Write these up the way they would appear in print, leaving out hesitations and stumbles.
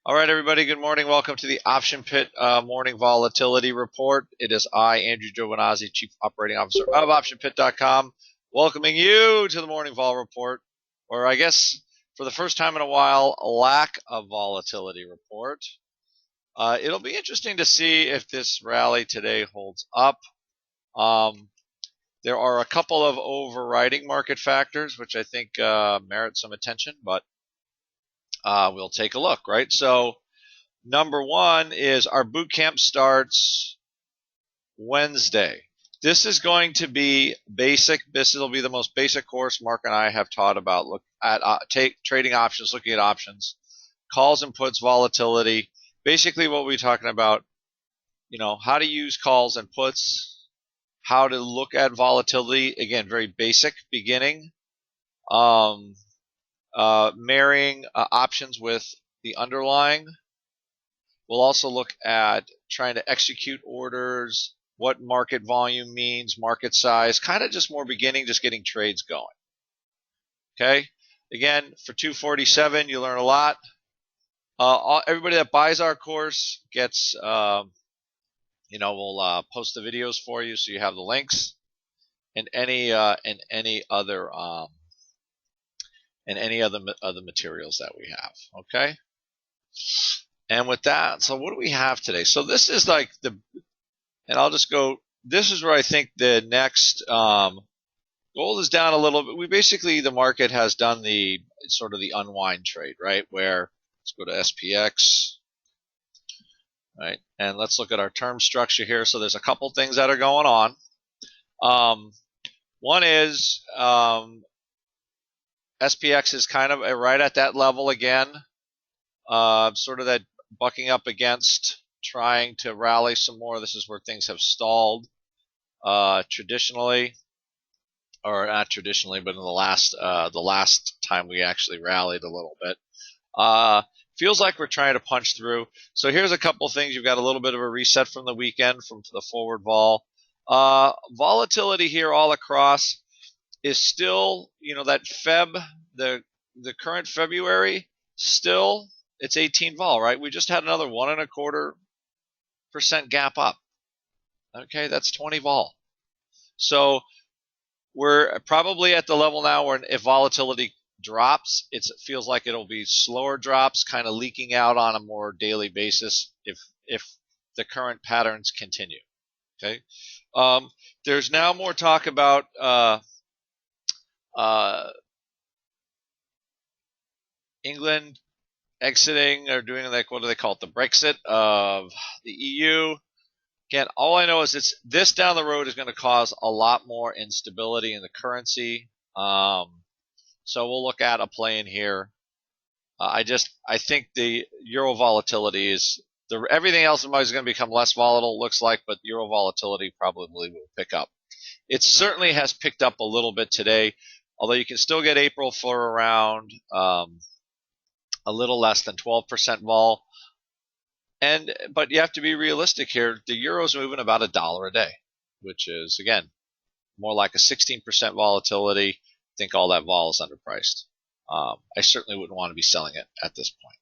All right, everybody, good morning. Welcome to the Option Pit Morning Volatility Report. It is I, Andrew Giovinazzi, Chief Operating Officer of OptionPit.com, welcoming you to the Morning Vol Report, or I guess for the first time in a while, a lack of volatility report. It'll be interesting to see if this rally today holds up. There are a couple of overriding market factors, which I think merit some attention, but we'll take a look, right? So, number one is our boot camp starts Wednesday. This is going to be basic. This will be the most basic course Mark and I have taught about trading options, looking at options, calls and puts, volatility. Basically, what we're talking about, how to use calls and puts, how to look at volatility. Again, very basic beginning. Marrying options with the underlying. We'll also look at trying to execute orders, what market volume means, market size, kind of just more beginning, just getting trades going. Okay? Again, for 247, you learn a lot. Everybody that buys our course gets, we'll post the videos for you so you have the links and any other materials that we have. Okay? And with that, so what do we have today? So this is like and I'll just go, this is where I think the next, gold is down a little bit. The market has done the sort of the unwind trade, right? Where, let's go to SPX, right? And let's look at our term structure here. So there's a couple things that are going on. One is, SPX is kind of right at that level again, sort of that bucking up against, trying to rally some more. This is where things have stalled traditionally, or not traditionally, but in the last time we actually rallied a little bit. Feels like we're trying to punch through. So here's a couple things. You've got a little bit of a reset from the weekend from the forward vol. Volatility here all across is still, that the current February, still it's 18 vol, right? We just had another 1.25% gap up. Okay, that's 20 vol. So we're probably at the level now where if volatility drops, it feels like it'll be slower drops, kind of leaking out on a more daily basis if the current patterns continue. Okay, there's now more talk about England exiting or doing, like, what do they call it, the Brexit of the EU. Again, all I know is this down the road is going to cause a lot more instability in the currency. So we'll look at a play in here. I think the euro volatility is everything else is going to become less volatile, looks like, but euro volatility probably will pick up. It certainly has picked up a little bit today, although you can still get April for around a little less than 12% vol. But you have to be realistic here. The euro's moving about $1 a day, which is, again, more like a 16% volatility. I think all that vol is underpriced. I certainly wouldn't want to be selling it at this point.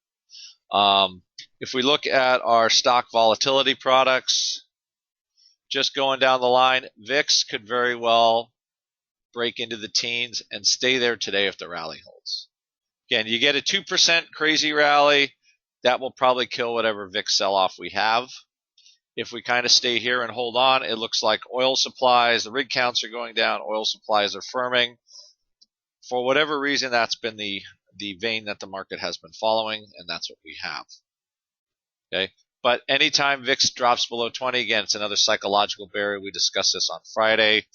If we look at our stock volatility products, just going down the line, VIX could very well break into the teens and stay there today if the rally holds. Again, you get a 2% crazy rally, that will probably kill whatever VIX sell-off we have. If we kind of stay here and hold on, it looks like oil supplies, the rig counts are going down, oil supplies are firming. For whatever reason, that's been the vein that the market has been following, and that's what we have. Okay, but anytime VIX drops below 20, again, it's another psychological barrier. We discussed this on Friday.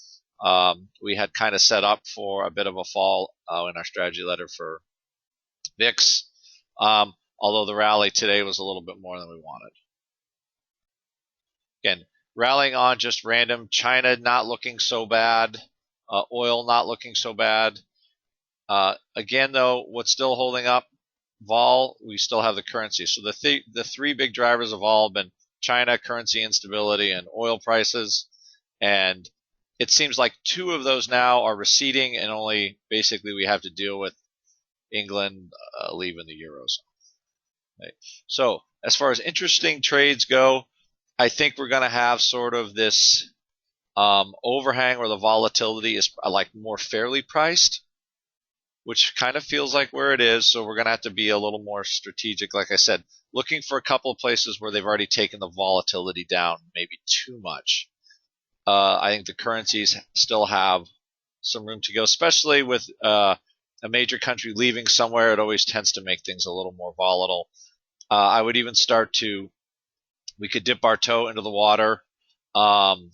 We had kind of set up for a bit of a fall in our strategy letter for VIX, although the rally today was a little bit more than we wanted. Again, rallying on just random. China not looking so bad. Oil not looking so bad. Again, though, what's still holding up vol, we still have the currency. So the three big drivers of vol have been China, currency instability, and oil prices. And it seems like two of those now are receding, and only basically we have to deal with England leaving the Eurozone. Right? So as far as interesting trades go, I think we're going to have sort of this overhang where the volatility is like more fairly priced, which kind of feels like where it is. So we're going to have to be a little more strategic. Like I said, looking for a couple of places where they've already taken the volatility down maybe too much. I think the currencies still have some room to go, especially with a major country leaving somewhere. It always tends to make things a little more volatile. I would even we could dip our toe into the water um,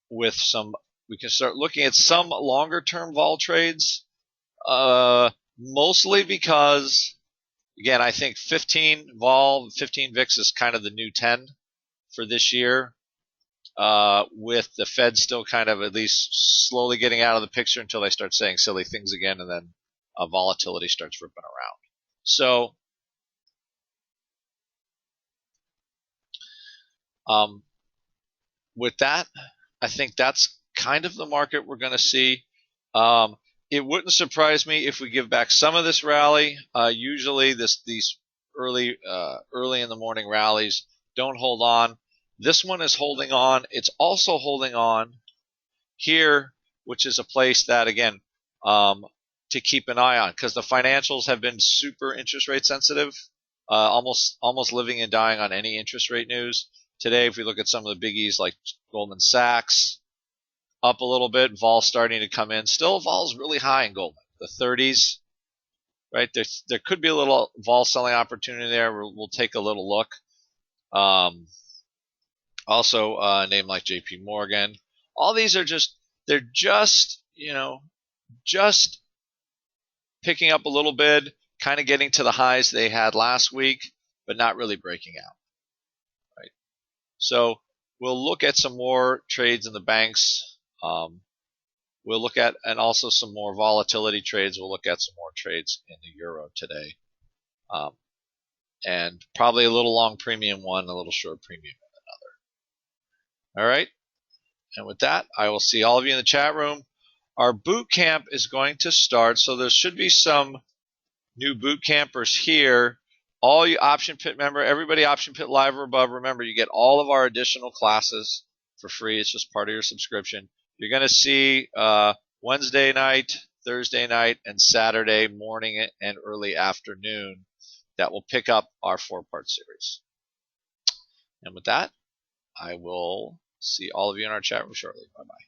with some, we can start looking at some longer term vol trades, mostly because, again, I think 15 vol, 15 VIX is kind of the new 10 for this year. With the Fed still kind of at least slowly getting out of the picture until they start saying silly things again, and then volatility starts ripping around. So, with that, I think that's kind of the market we're going to see. Um, it wouldn't surprise me if we give back some of this rally. Usually, these early in the morning rallies don't hold on. This one is holding on. It's also holding on here, which is a place that, again, to keep an eye on, because the financials have been super interest rate sensitive, almost living and dying on any interest rate news. Today, if we look at some of the biggies like Goldman Sachs, up a little bit, vol starting to come in. Still, vol's really high in Goldman, the 30s, right? There could be a little vol selling opportunity there. We'll take a little look. Also, a name like JP Morgan. All these are they're just picking up a little bit, kind of getting to the highs they had last week, but not really breaking out. Right. So we'll look at some more trades in the banks. We'll look at, and also some more volatility trades. We'll look at some more trades in the euro today, and probably a little long premium one, a little short premium in another. All right. And with that, I will see all of you in the chat room. Our boot camp is going to start, so there should be some new boot campers here. All you Option Pit member, everybody Option Pit Live or above, remember you get all of our additional classes for free. It's just part of your subscription. You're going to see Wednesday night, Thursday night, and Saturday morning and early afternoon that will pick up our 4-part series. And with that, I will see all of you in our chat room shortly. Bye-bye.